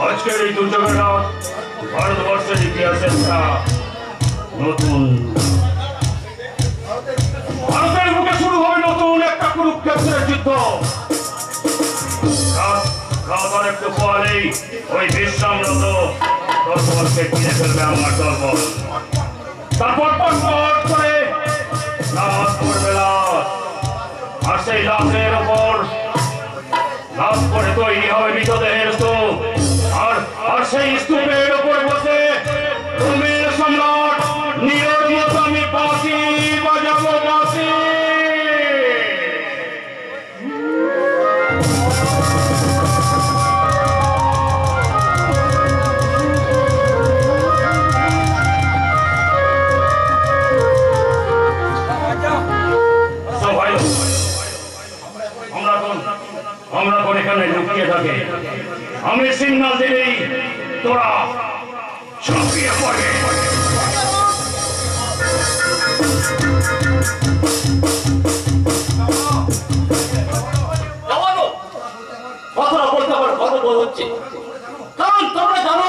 আজকের এই দুর্যোগের রাত ভারতবর্ষের ইতিহাসে একটা নতুন, ভারতের বুকে শুরু হবে নতুন একটা কুরুক্ষেত্রের যুদ্ধ। রাত আর একটু পরেই ওই বিশ্রামরত দলবলকে কিনে ফেলবে আমার দলবল। তারপর পট করে রাত পড়বে লাশ, আর সেই লাশের ওপর লাশ করে তৈরি হবে মৃতদেহের স্তূপ, আর সেই স্তূপের উপরে বসে রোমের সম্রাট নিরোধিত আমি বাঁশি বাজাবো বাঁশি। আমরা কোন এখানে লুকিয়ে থাকে, আমি সিগন্যাল দিলেই তোরা ঝাঁপিয়ে পড়ে। কথাটা বলতে আমার গর্ববোধ হচ্ছে, কারণ তোমরা জানো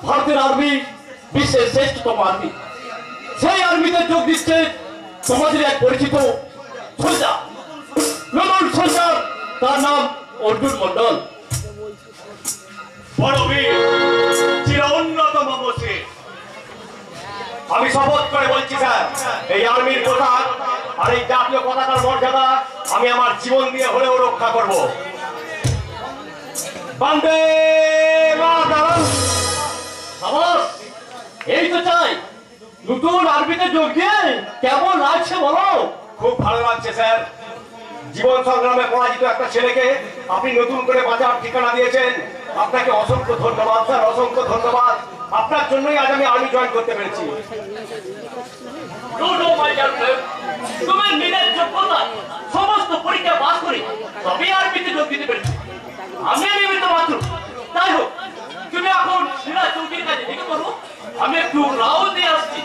ভারতের আর্মি বিশ্বের শ্রেষ্ঠতম আর্মি। সেই আর্মিতে যোগ দিচ্ছে তোমাদের এক পরিচিত সোলজার, নতুন সোলজার, তার নাম অর্জুন মন্ডল। বড় বীর, চির উন্নতম বসে আমি শপথ করে বলছি স্যার, এই আর্মির পতাকা আর এই জাতীয় পতাকার মর্যাদা আমি আমার জীবন দিয়ে হলেও রক্ষা করব। বন্দে মাতরম। এই তো চাই, নতুন আর্মিতে যোগ দিয়ে কেমন লাগছে বলো? খুব ভালো লাগছে স্যার। জীবন সংগ্রামে পরাজিত একটা ছেলেকে আপনি নতুন করে বাঁচার ঠিকানা দিয়েছেন, আপনাকে অসংখ্য ধন্যবাদ স্যার, অসংখ্য ধন্যবাদ। আপনার জন্যই আজ আমি আর্মি জয়েন করতে পেরেছি। তুমি নিজের যোগ্যতা সমস্ত পরীক্ষা পাস করে তবেই আর্মিতে যোগ দিতে পেরেছি। আমি নিয়মিত মাত্র। তাই হোক, তুমি এখন সিরা চৌকির কাছে দেখে করো, আমি একটু রাউন্ড দিয়ে আসছি।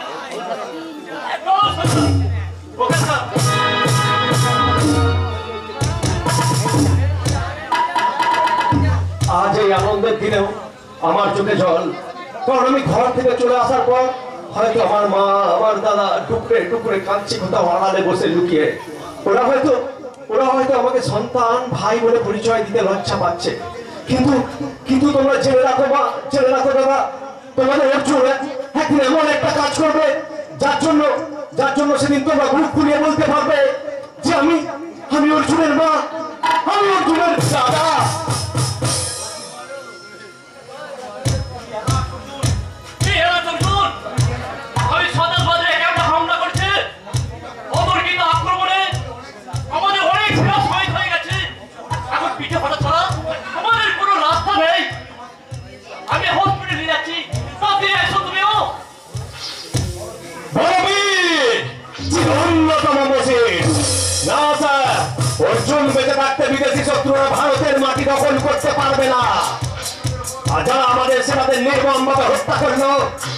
আজ এই আনন্দের দিনেও আমার চোখে জল, কারণ আমি ঘর থেকে চলে আসার পর হয়তো আমার মা, আমার দাদা টুকরে টুকরে কাঁদছে কোথাও আড়ালে বসে লুকিয়ে। ওরা হয়তো আমাকে সন্তান ভাই বলে পরিচয় দিতে লজ্জা পাচ্ছে। কিন্তু তোমরা জেনে রাখো মা, জেনে রাখো দাদা, তোমাদের অর্জুন একদিন এমন একটা কাজ করবে যার জন্য সেদিন তোমরা মুখ খুলিয়ে বলতে পারবে যে আমি অর্জুনের মা, আমি অর্জুনের দাদা। অর্জুন বেঁচে থাকতে বিদেশি শত্রুরা ভারতের মাটি দখল করতে পারবে না। আর যারা আমাদের সেনাদের নির্মম ভাবে হত্যা করলো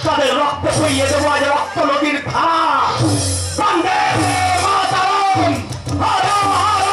তাদের রক্ত সইয়ে দেবো আজ রক্ত নদীর ধারা। বন্দে মাতরম, হর হর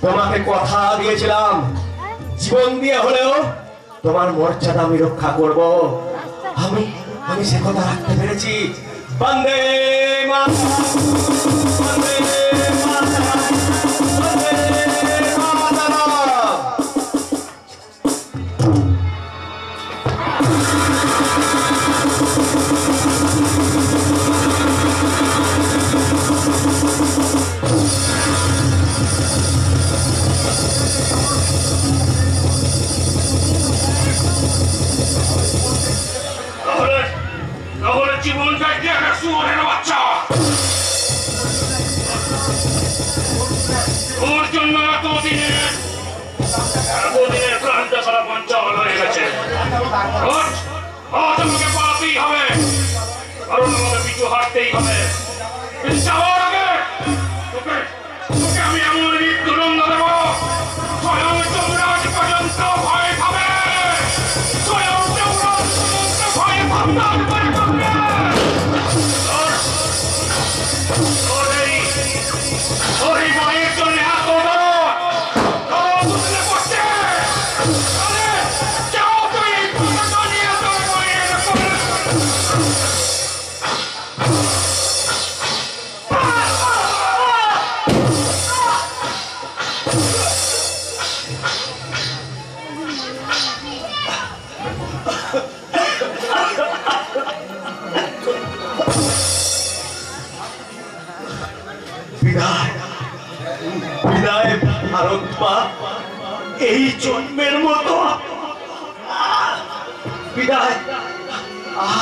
তোমাকে কথা দিয়েছিলাম জীবন দিয়ে হলেও তোমার মর্যাদা আমি রক্ষা করব। আমি সে কথা রাখতে পেরেছি। বন্দে মাতরম, বন্দে মাতরম, বন্দে মাতরম। শুয়োরের বাচ্চা, ওর জন্য এতদিনের ক্লান্ত করা পঞ্চল হয়ে গেছে। ওঠ, আজ আমাকে পালাতেই হবে, কারণ আমাকে পিছু হাঁটতেই হবে। কিন্তু যাওয়ার আগে তোকে তোকে আমি এমন মৃত্যুদণ্ড দেব, স্বয়ং যমরাজ পর্যন্ত ভয় খাবে, স্বয়ং যমরাজ পর্যন্ত ভয় ভাবনার করে থাকবে। ওর এই ভয়ের জন্য এত দরদ তুলে পড়ছে। যাও তুই নিয়ে তোর ভয়ের বিদায় বিদায় ভারত মা, এই জন্মের মতো বিদায়।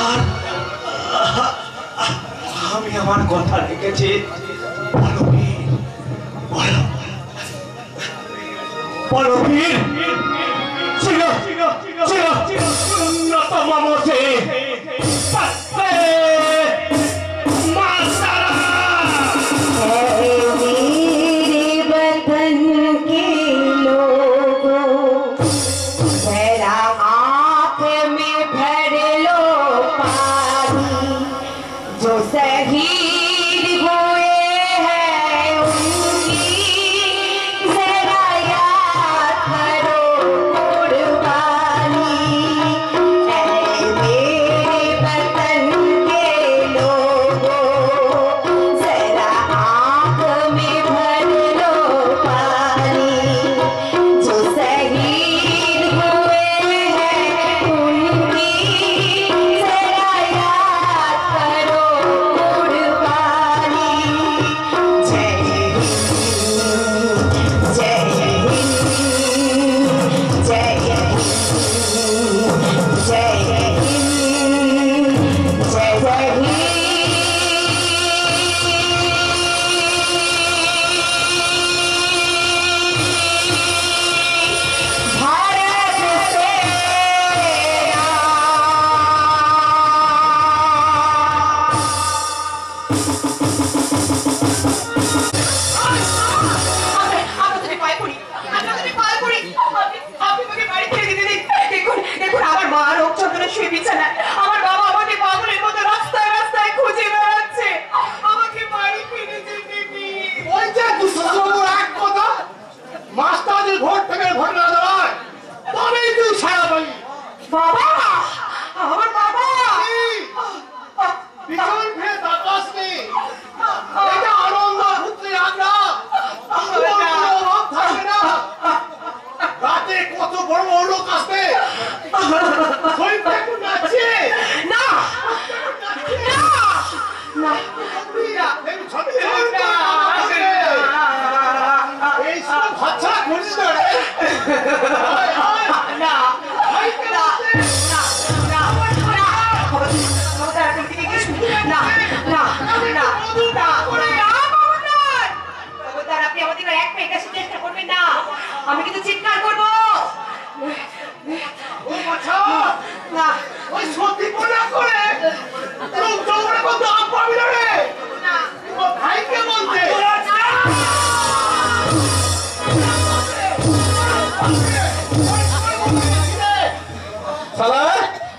আর আমি আমার কথা রেখেছি। বলবীর, বলবীর ছিল উন্নতম মতে আমি কিন্তু চিৎকার করবো।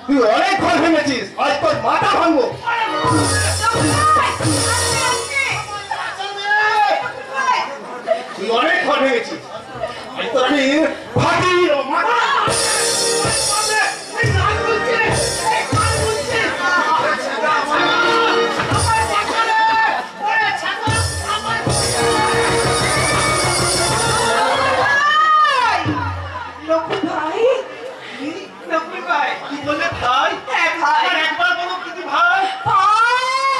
তুই অনেক ঘর ভেঙেছিস, আজ তোর মাথা ভাঙবো। তুই অনেক ঘর ভেঙেছিস, আজ তোর আমি ফাটিয়ে মাথা। ভাই, একবার বলো কি ভাই? ভাই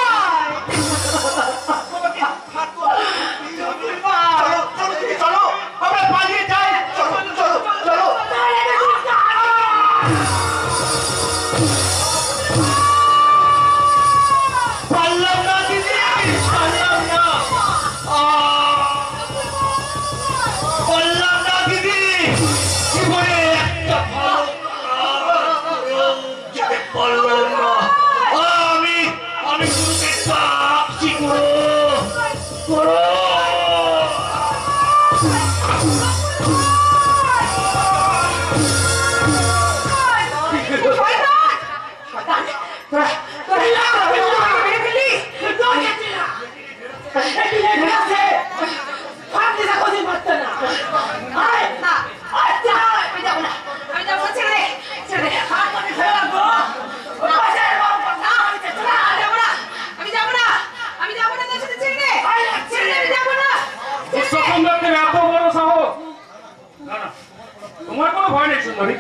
তোমার কোনো ভয় নেই সুন্দরী।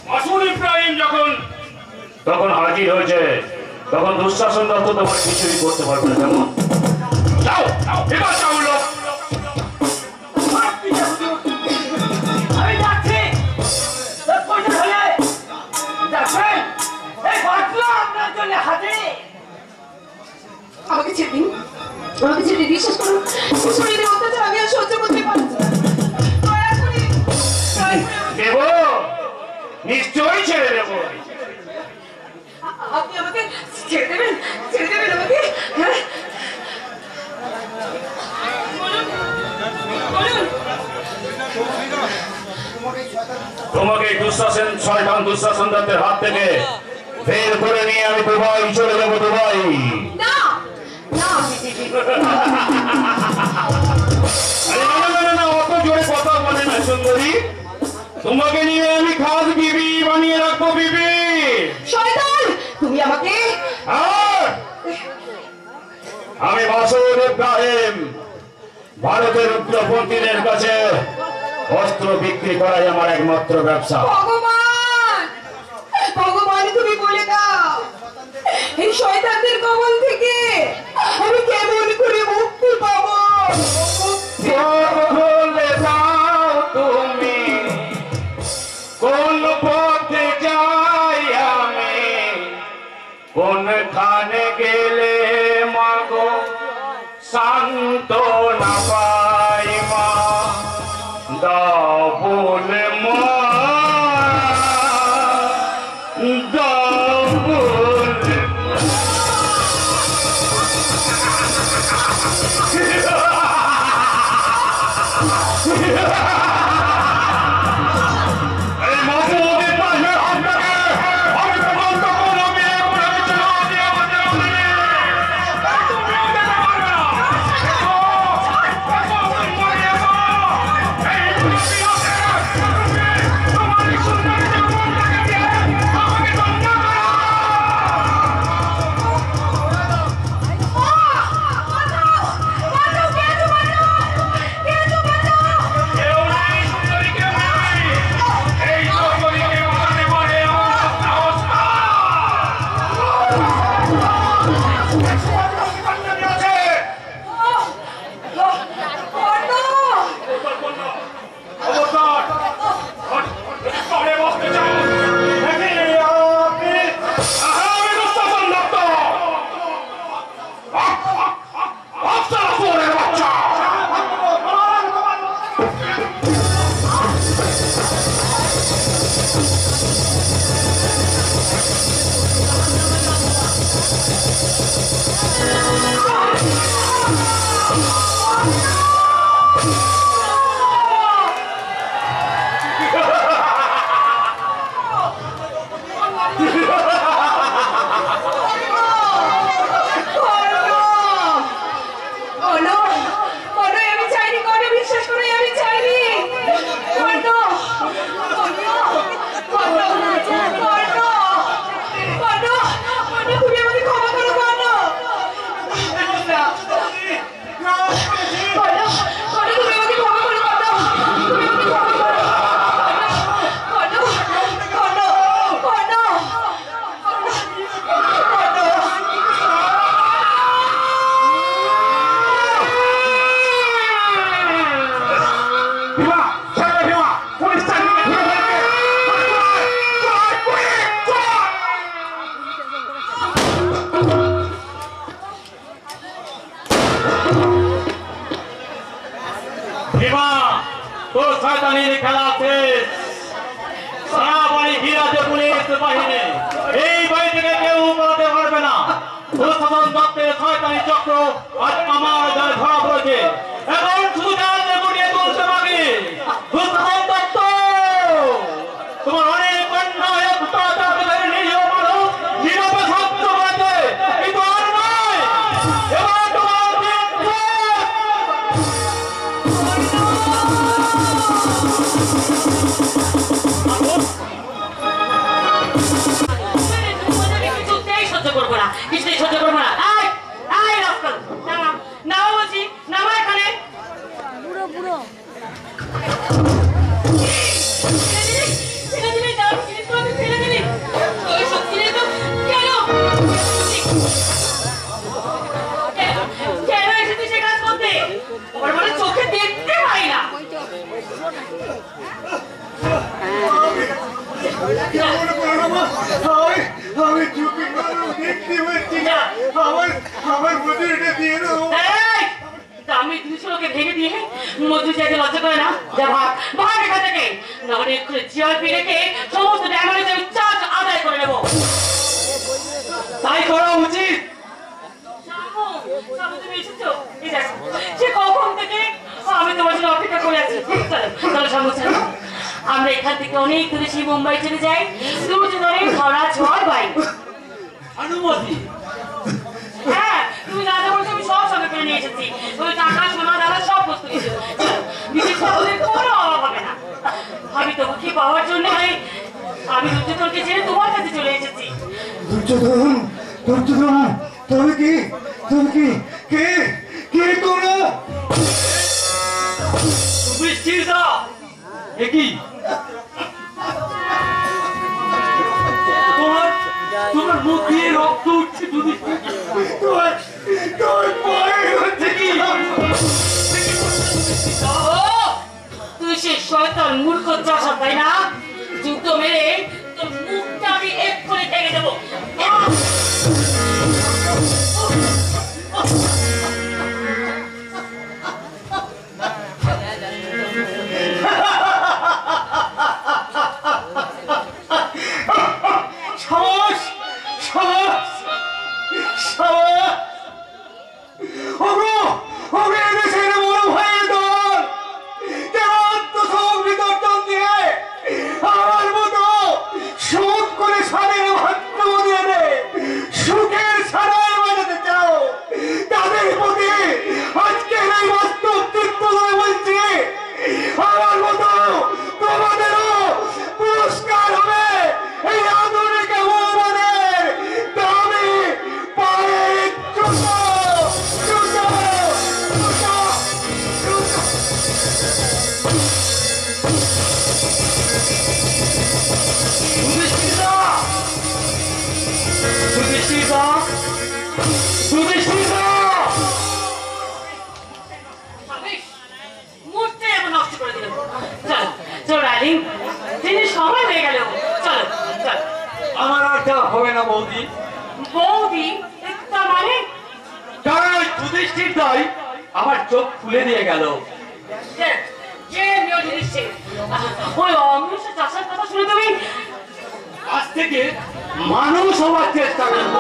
মাসুদ ইব্রাহিম যখন হাজির হয়েছে তখন দুঃশাসন দত্ত তোমার কিছুই করতে পারবে না। কেমন যাও এবার যাও লোক। আমি যাচ্ছি আপনার জন্য হাজির। আমাকে ছেড়ে দিন, আমাকে ছেড়ে দিন। বিশ্বাস করুন, শরীরের অত্যাচার আমি আর সহ্য করতে পারছি না। দয়া করে দেব, নিশ্চয়ই ছেড়ে দেব। আপনি আমাকে ছেড়ে দেবেন, ছেড়ে দেবেন আমাকে। হ্যাঁ বলুন, বলুন। তোমাকে দুঃশাসন শয়তান দুঃশাসন দত্তের হাত থেকে বের করে নিয়ে আমি দুবাই চলে যাবো। দুবাই না না, না, অত জোরে কথা বলে না সুন্দরী। তোমাকে নিয়ে আমি খাস বিবি বানিয়ে রাখবো। বিবি শয়তান, তুমি আমাকে। আমি মাসুদ ইব্রাহিম, ভারতের উগ্রপন্থীদের কাছে অস্ত্র বিক্রি করাই আমার একমাত্র ব্যবসা। ভগবান, ভগবান তুমি বলে দাও, এই শয়তানদের কবল থেকে আমি কেমন করে মুক্তি পাবো? বলে দাও তুমি কোন পথে যাই আমি, কোনখানে গেলে মাগো শান্ত না পাই মা। দাও বলে মা, দাও বলে শয়তানির খেলা শেষ। সারা বাড়ি ঘিরাতে পুলিশ বাহিনী, এই বাড়ি থেকে কেউ পালাতে পারবে না। দুঃশাসন দত্তের শয়তানি চক্র আজ আমার গায়ে ধরা পড়েছে। এখন শুধু জানতে গুটিয়ে তুলতে পারি দুঃশাসন দত্ত তোমার অনেক অন্যায় অত্যাচার নিরীহ মানুষ নীরবে সহ্য করেছে, কিন্তু আর নয়। এবার তোমার দিন কিছুতেই সহ্য করবো না, কিছুতেই সহ্য করবো না। আয় আয় রাস্তা নামা, নামা বলছি, নামা এখানে। বুড়ো বুড়ো ফেলে দিবি, দাও জিনিসগুলো তুই ফেলে দিবি। ওই সত্যি নেই তো কেন কেন এসেছিস সে কাজ করতে? ওর বলে চোখে দেখতে পাই না। আমি চুপি দেখতে পাচ্ছি না, আমার মজুরিটা দিয়ে দাও। আমি জিনিসগুলোকে ভেঙে দিয়ে মজুরি চাইতে লজ্জা করে না? যা ভাগ ভাগ এখান থেকে, নাহলে এক্ষুনি জিআরপি রেখে সমস্ত ড্যামেজের চার্জ আদায় করে নেবো। তাই করা উচিত। তুমি এসেছো? এই দেখো, সে কখন থেকে আমি তোমার জন্য অপেক্ষা করে আছি। চলো সামনে চলো, আমরা এখান থেকে অনেক দূরে সেই মুম্বাই চলে যাই। দুজনের ধরা ঝড় বাইক। অনুমতি? হ্যাঁ, তুমি যা যা বলছো আমি সব সঙ্গে করে নিয়ে এসেছি। ওই টাকা সোনা দানা সব বস্তু নিয়েছো। বিশেষ করে কোনো অভাব হবে না। আমি তোমাকে পাওয়ার জন্য আমি দুর্যোধনকে ছেড়ে তোমার কাছে চলে এসেছি। দুর্যোধন, দুর্যোধন, তুমি কি কে কে তোমরা? যুধিষ্ঠিরদা, এ কি তোমার মুখ দিয়ে রক্ত উঠছে? যুধিষ্ঠির, তোর পায়ে হচ্ছে কি? তুই সে শয়তান মূর্খ চাষা, তাই না? জুতো মেরে তোর মুখটা আমি এক্ষুনি ভেঙে দেবো। সাহস, সাহস, সাহস! ওগো, ওগো, এদেশের বড় ভাইয়ের দল, যারা আত্মসমর্পণ দিয়ে আমার মতো সুখ করে স্বাদের ভাগ্য দিয়ে দেয়, সুখের সারায় বাজাতে চাও, তাদের প্রতি আজকের এই বাস্তব চিত্ত ধরে বলছি, আমার মতো তোমাদেরও পুরস্কার হবে এই আধুনিক ভগবানের দামি পায়ের জুতো, জুতো, জুতো, জুতো। যুধিষ্ঠিরদা, যুধিষ্ঠিরদা, যুধিষ্ঠিরদা! মুহূর্তে এমন নষ্ট করে দিল। চল চল ডার্লিং, দিনের সময় হয়ে গেল। চলো চল। আমার আর যা হবে না বৌদি, বৌদি তার মানে? কারণ ওই যুধিষ্ঠিরদাই আমার চোখ খুলে দিয়ে গেল। যে মেয়ে দিচ্ছে ওই অমৃত চাষার কথা শুনে তুমি আজ থেকে মানুষ হওয়ার চেষ্টা করব,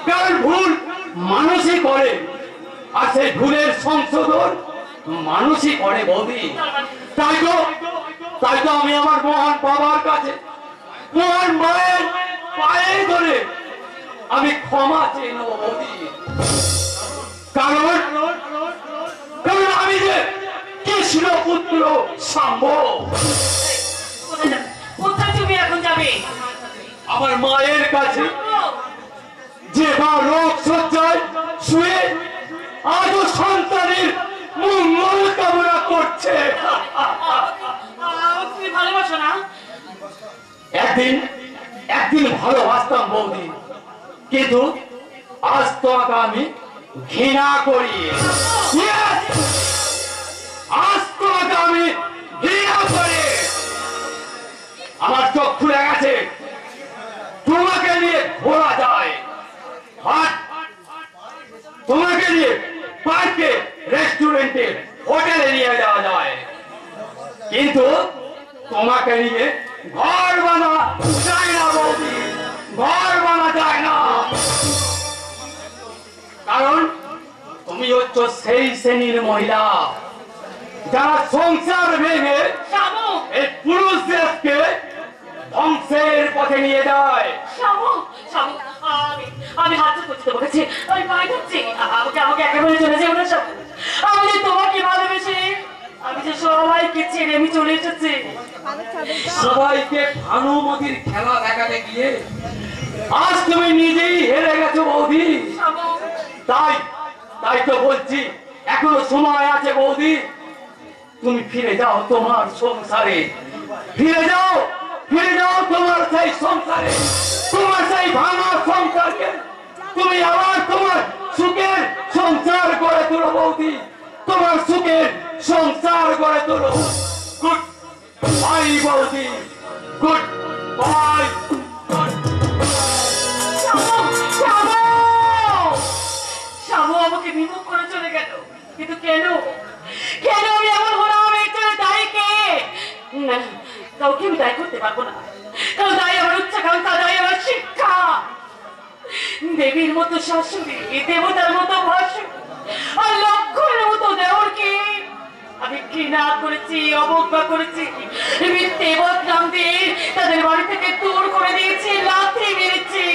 কারণ ভুল মানুষই করে, আর সেই ভুলের সংশোধন মানুষই করে বৌদি। তাই তো আমি আমার মহান বাবার কাছে, মহান মায়ের পায়ে ধরে আমি ক্ষমা চেয়ে নেব বৌদি। কারণ আমি যে কৃষ্ণ পুত্র শাম্ব। কোথায় তুমি এখন যাবে? আমার মায়ের কাছে, যে মা রোগ সজ্জায় শুয়ে আজও সন্তানের মঙ্গল কামনা করছে। তুমি ভালোবাসো না? একদিন ভালোবাসতাম বৌদি, কিন্তু আজ তোমাকে আমি ঘৃণা করি। আজ তোমাকে আমি ঘৃণা করি। আমার চোখ খুলে গেছে, তোমাকে নিয়ে ঘোরা যায়, তোমাকে নিয়ে পার্কে, রেস্টুরেন্টে, হোটেলে নিয়ে যাওয়া যায়, কিন্তু তোমাকে নিয়ে ঘর বানা যায় না বৌদি, ঘর বানা যায় না। কারণ তুমি হচ্ছ সেই শ্রেণীর মহিলা যারা সংসার ভেঙে শামু এই পুরুষদেরকে ধ্বংসের পথে নিয়ে যায়। শামু শামু আমি হাত করতে বলেছি, আমি পায়ে ধরছি, আমাকে একেবারে চলে যাবো না শামু। আমি যে তোমাকে ভালোবেসে আমি যে সবাইকে ছেড়ে আমি চলে এসেছি। সবাইকে ভানুমতির খেলা দেখাতে গিয়ে আজ তুমি নিজেই হেরে গেছো বৌদি। শামু তাই তো বলছি এখনো সময় আছে বৌদি, তুমি ফিরে যাও তোমার সংসারে, ফিরে যাও তোমার সেই সংসারে, তোমার সেই ভাঙা সংসারকে তুমি আবার তোমার সুখের সংসার গড়ে তোলো বৌদি, তোমার সুখের সংসার গড়ে তোলো। গুড বাই বৌদি, গুড বাই। শামু আমাকে বিমুখ করে চলে গেল, কিন্তু কেন আমি এমন হলাম? এটার দায়ী কে? না, কাউকে আমি দায়ী করতে পারবো না, কারণ দায়ী আমার উচ্চাকাঙ্ক্ষা, দায়ী আমার শিক্ষা। দেবীর মতো শাশুড়ি, দেবতার মতো ভাসুর, আর লক্ষ্মণের মতো দেওরকে আমি ঘৃণা করেছি, অবজ্ঞা করেছি, মিথ্যে বদনাম দিয়ে তাদের বাড়ি থেকে দূর করে দিয়েছি, লাথি মেরেছি।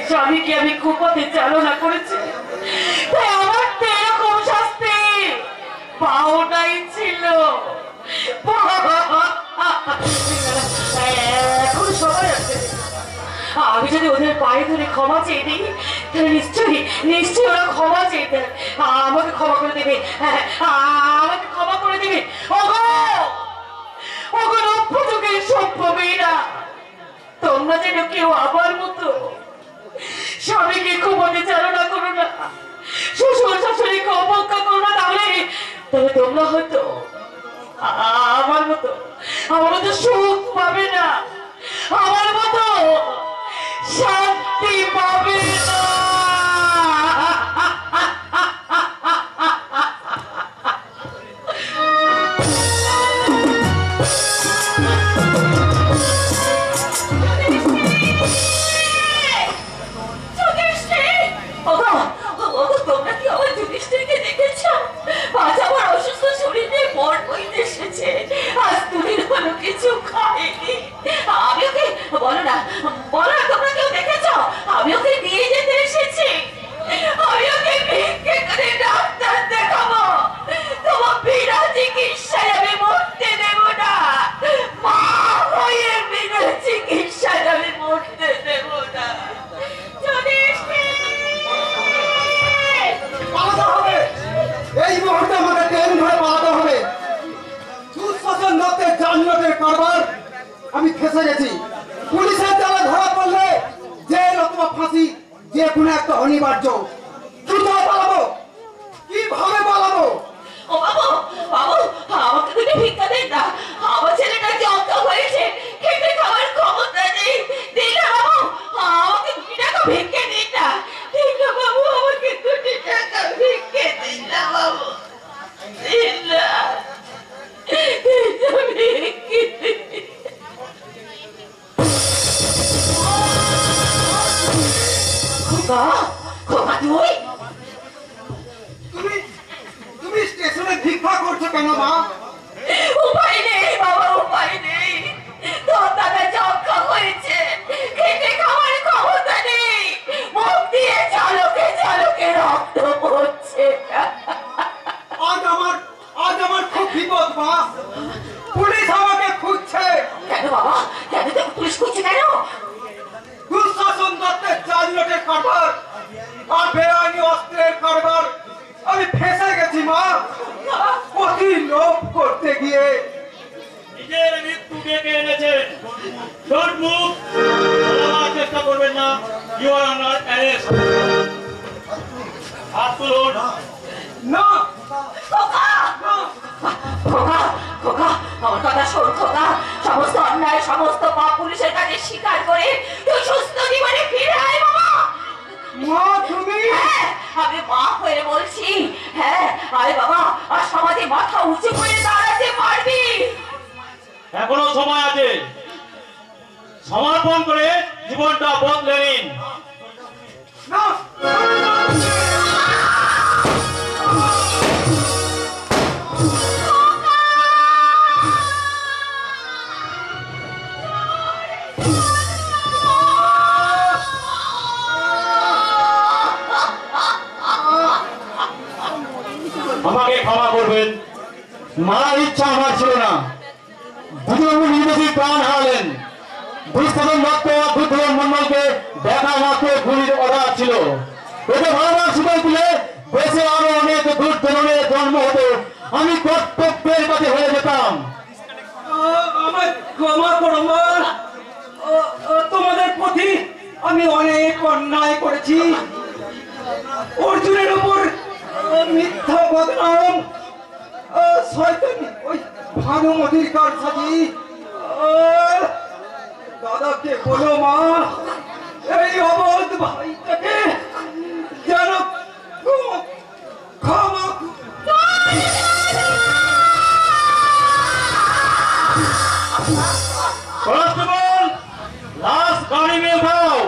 স্বামীকে আমি কুপথে চালনা করেছি, তাই আমার তো এরকম শাস্তি পাওয়াটাই ছিল। এখন সবাই আছে, আমি যদি ওদের পায়ে ধরে ক্ষমা চেয়ে দিই তাহলে নিশ্চয়ই ওরা ক্ষমা চেয়ে দেয়, আমাকে ক্ষমা করে দেবে, আমাকে ক্ষমা করে দেবে। ওগো নব্যযুগের সভ্য মেয়েরা, তোমরা যেন কেউ আমার মতো স্বামীকে কুপথে চালনা করো না, শ্বশুর শাশুড়িকে অবজ্ঞা করো না, তাহলে তোমরা হয়তো আমার মতো সুখ পাবে না, আমার মতো শান্তি পাবে না। তোমরা কি আমার যুধিষ্ঠিরকে দেখেছ? আজ আমার অসুস্থ শরীরে মন বইতে এসেছে, আজ দুদিন হলো কিছু খাইনি। আমি ওকে বলো না তোমরা কেউ দেখেছ? আমি ওকে নিয়ে যেতে এসেছি, আমি ওকে ভিক্ষে করে ডাক্তার দেখাবো। তোমার বিনা চিকিৎসায় আমি মরতে দেব না, মা হয়ে বিনা চিকিৎসায় আমি মরতে দেব না। এই মুহূর্তে আমাকে ট্রেন ধরে পালাতে হবে। দুঃশাসন দত্তের জালিয়াতের কারবার আমি ফেঁসে গেছি। পুলিশের জালে ধরা পড়লে জেল অথবা ফাঁসি যে কোনো একটা অনিবার্য। কোথায় পালাবো? কিভাবে পালাবো? ও বাবু আমাকে দুটো ভিক্ষা দেন না, আমার ছেলেটা জব্দ হয়েছে, খেতে খাওয়ার ক্ষমতা নেই। দিন না বাবু, আমাকে 2 টাকা ভিক্ষে দিন না, দিন না বাবু, আমাকে 2 টাকা ভিক্ষে দিন না বাবু, দিন না ভিক্ষে দিন। খোকা তুমি স্টেশনে ভিক্ষা করছো কেন মা? উপায় নেই বাবা, উপায় নেই, তোর দাদা যক্ষা হয়েছে, খেতে খাওয়ার ক্ষমতা নেই, মুখ দিয়ে ঝলকে রক্ত পড়ছে। আজ আমার খুব বিপদ মা। পুলিশ আমাকে খুঁজছে। কেন বাবা, কেন তোকে পুলিশ খুঁজছে কেন? দুঃশাসন দত্তের জালিয়াতের কারবার আর বেআইনি অস্ত্রের কারবার আমি ফেঁসে গেছি মা। অতি লোভ করতে গিয়ে নিজের মৃত্যু ডেকে এনেছেন। শর্ট মুভ, পালাবার চেষ্টা করবেন না, ইউ আর আন্ডার অ্যারেস্ট। হাত তুলুন। না খোকা, আমার কথা শোন খোকা, সমস্ত অন্যায় সমস্ত পাপ পুলিশের কাছে স্বীকার করে তুই সুস্থ জীবনে ফিরে আয় বাবা। মা তুমি? হ্যাঁ, আমি মা হয়ে বলছি, হ্যাঁ আয় বাবা, আর সমাজে মাথা উঁচু করে দাঁড়াতে পারবি। এখনো সময় আছে, সমর্পণ করে জীবনটা বদলে নিন। আমাকে ক্ষমা করবেন, মারার ইচ্ছা আমার ছিল না। দুজন নির্বাচী প্রাণ হারালেন। দুষ্কর্ম মাত্র দুর্ধন মন্ডলকে দেখা মাত্র গুলির অর্ডার ছিল। ওকে ভালোবার সুযোগ দিলে বেঁচে আরো অনেক দুর্ধনের জন্ম হতো। আমি কর্তব্যের কাছে হয়ে যেতাম। আমার ক্ষমা করো মা, তোমাদের প্রতি আমি অনেক অন্যায় করেছি। অর্জুনের উপর মিথ্যা বদনাম, শয়তানি ওই ভানুমতির কারসাজি। দাদাকে বলো মা, এই অবধ ভাইটাকে যেন ক্ষমা। কনস্টেবল, লাশ গাড়ি में उठाओ।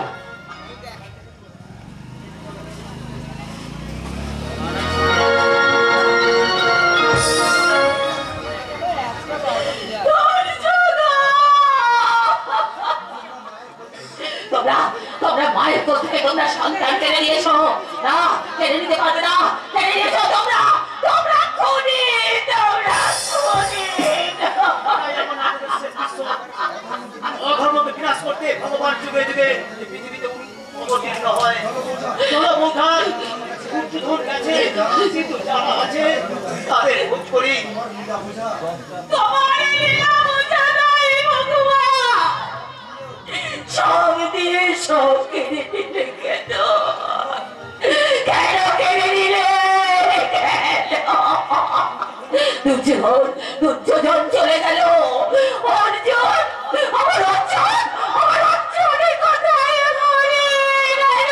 তোমরা মায়ের কোল থেকে তোমরা সন্তান টেনে নিয়েছো না, টেনে নিতে পারবে না, টেনে নিয়েছো তোমরা। তোমরা খুনি, তোমরা খুনি। অধর্মকে বিনাশ করতে ভগবান যুগে যুগে পৃথিবীতে অবতীর্ণ হয়। চলো বোঝান, উচ্চধন গেছে, কিন্তু যারা আছে তাদের খোঁজ করি। তোমার এই লীলা বোঝা নাই ভগবান। সব দিয়ে সব কেড়ে নিলে কেন? কেন কেড়ে নিলে? দুর্যোধন চলে গেল। অর্জুন, আমার অর্জুন, আমার অর্জুনের কোথায় মরে গেল?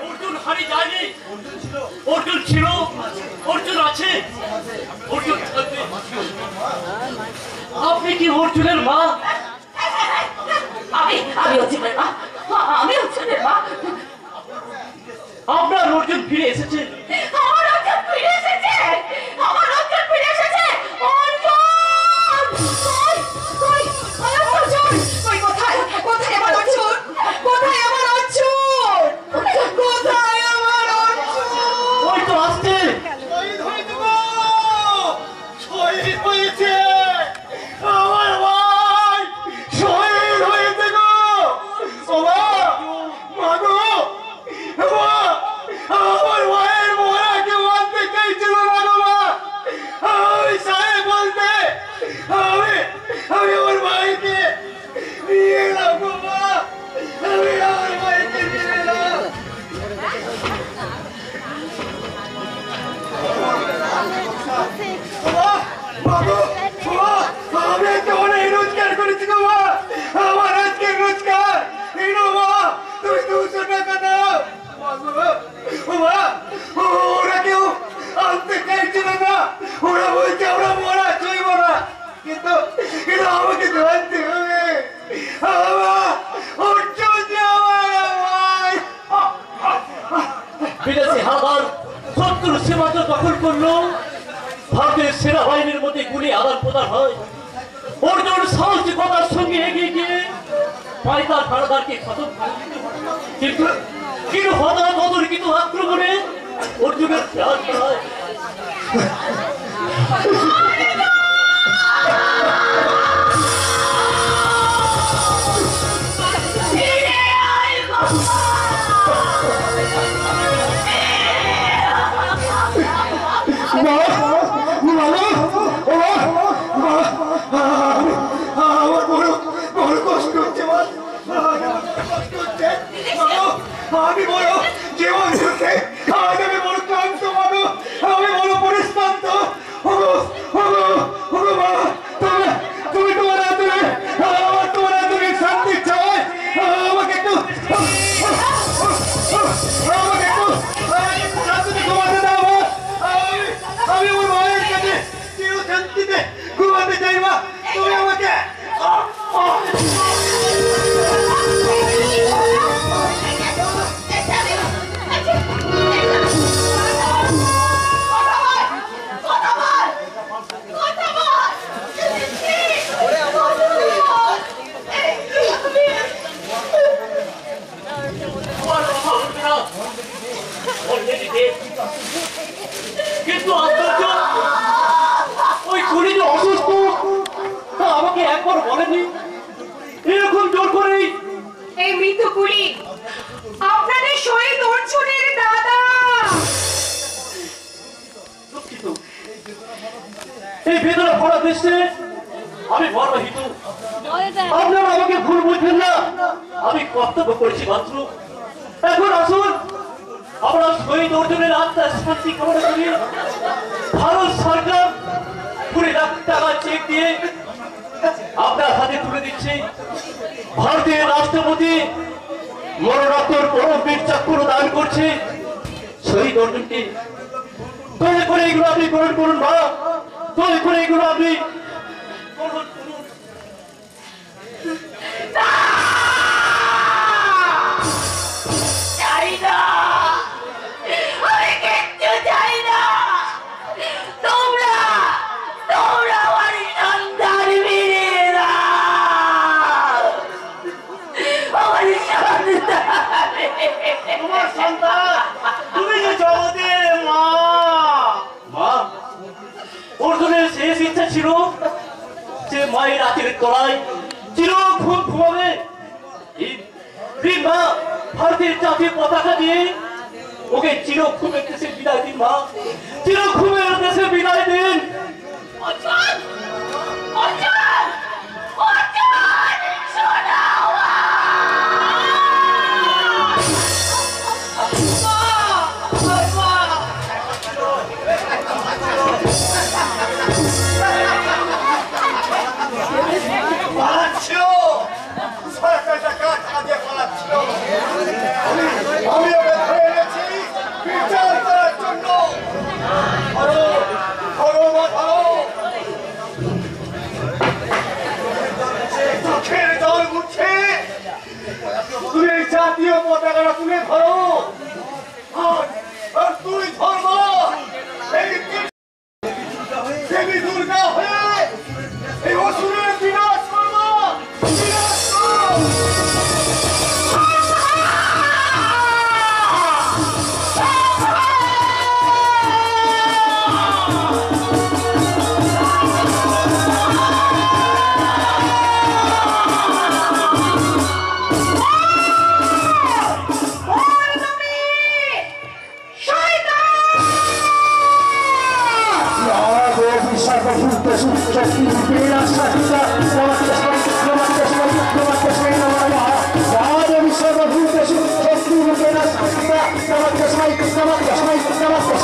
অর্জুন হারিয়ে যায়নি, অর্জুন ছিল, অর্জুন আছে, অর্জুন থাকবে। আপনি কি অর্জুনের মা? আমি অর্জুনের মা, আমি অর্জুনের মা। আপনার অর্জুন ফিরে এসেছে। আমার অর্জুন ফিরে এসেছে, আমার অর্জুন ফিরে এসেছে। অর্জুন কই, কই, অর্জুন কই? কোথায়, কোথায় আমার অর্জুন? কোথায় আমার অর্জুন? কোথায় আমার অর্জুন? ওই তো আসছে। শহীদ হয়েছে গো, শহীদ হয়েছে আমার ভাই, শহীদ হয়েছে গো। ও মা, মা গো, মা, আমার ভাইয়ের মোড়া কেউ আনতে চাইছিল না গো মা। আমি সাহেব বলতে আমি আমার ভাইকে নিয়ে এলাম গো মা, আমি আমার ভাইকে নিয়ে এলাম। আমি একটা অনেক রোজগার করেছি গো মা, আমার আজকের রোজগার এনো মা, তুমি 200 টাকা দাও। ওরা কেউ আনতে চাইছিল না, ওরা বলছে আমরা মরা চইব না, কিন্তু আমাকে তো আনতে হবে। বিদেশি হানাদার শত্রুর সীমান্ত দখল করলো। ভারতের সেনাবাহিনীর মধ্যে গুলি আদান প্রদান হয়। অর্জুন সাহসিকতার সঙ্গে এগিয়ে গিয়ে পাইকার হানাদারকে খতম করে। কিন্তু অতর্কিত আক্রমণে অর্জুনের প্রাণ হয়। আমার বড় কষ্ট হচ্ছে মা, কষ্ট হচ্ছে। আমি বড় জীবন যুদ্ধে আজ আমি বড় ক্লান্ত মানুষ, আমি বড় পরিশ্রান্ত। মা, তুমি তোমার আদরে আমার তোমার আদরে শান্তি চাই। আমাকে একটু শান্তিতে ঘুমাতে দাও মা। আমি ওর মায়ের কাছে চির শান্তিতে ঘুমাতে চাই মা। তুমি আমাকে এই তো গুলি আপনাদের শহীদ অর্জুনের দাদা। দুঃখিত, এই বেদনা ভরা দেশে আমি বড় হিতু। আপনারা আমাকে ভুল বুঝবেন না, আমি কর্তব্য করেছি মাত্র। এখন আসুন আমরা শহীদ অর্জুনের আত্মার শান্তি কামনা করি। ভারত সরকার 20 লাখ টাকা চেক দিয়ে আপনার হাতে তুলে দিচ্ছে। ভারতের রাষ্ট্রপতি মরণোত্তর পরমবীর চক্র দান করছে শহীদ অর্জুনকে। দয়া করে এগুলো আপনি গ্রহণ করুন মা, দয়া করে এগুলো আপনি গ্রহণ করুন। চাই না, আমি কিচ্ছু চাই না। তোমরা আমার সন্তান ফিরিয়ে দাও, আমার সন্তান। তোমার সন্তান, তুমি যে জগতের মা। মা, অর্জুনের শেষ ইচ্ছা ছিল যে মায়ের রাতের তলায় চির ঘুম ঘুমাবে। এই মা, ভারতের জাতীয় পতাকা দিয়ে ওকে চির ঘুমের দেশে বিদায় দিন মা, চির ঘুমের দেশে বিদায় দিন। অর্জুন, অর্জুন, অর্জুন, শোনো মা। পালাচ্ছিল, সরকার টাকা দিয়ে পালাচ্ছিল। আমি ওকে ধরে এনেছি বিচার করার জন্য। ধরো, ধরো মা, ধরো। চোখের জল মুছে তুমি এই জাতীয় পতাকাটা তুলে ধরো। আর তুই ধরবো এই দেবী দুর্গা হয়ে এই অসুরের বিনাশ করবো, বিনাশ করো। Namaste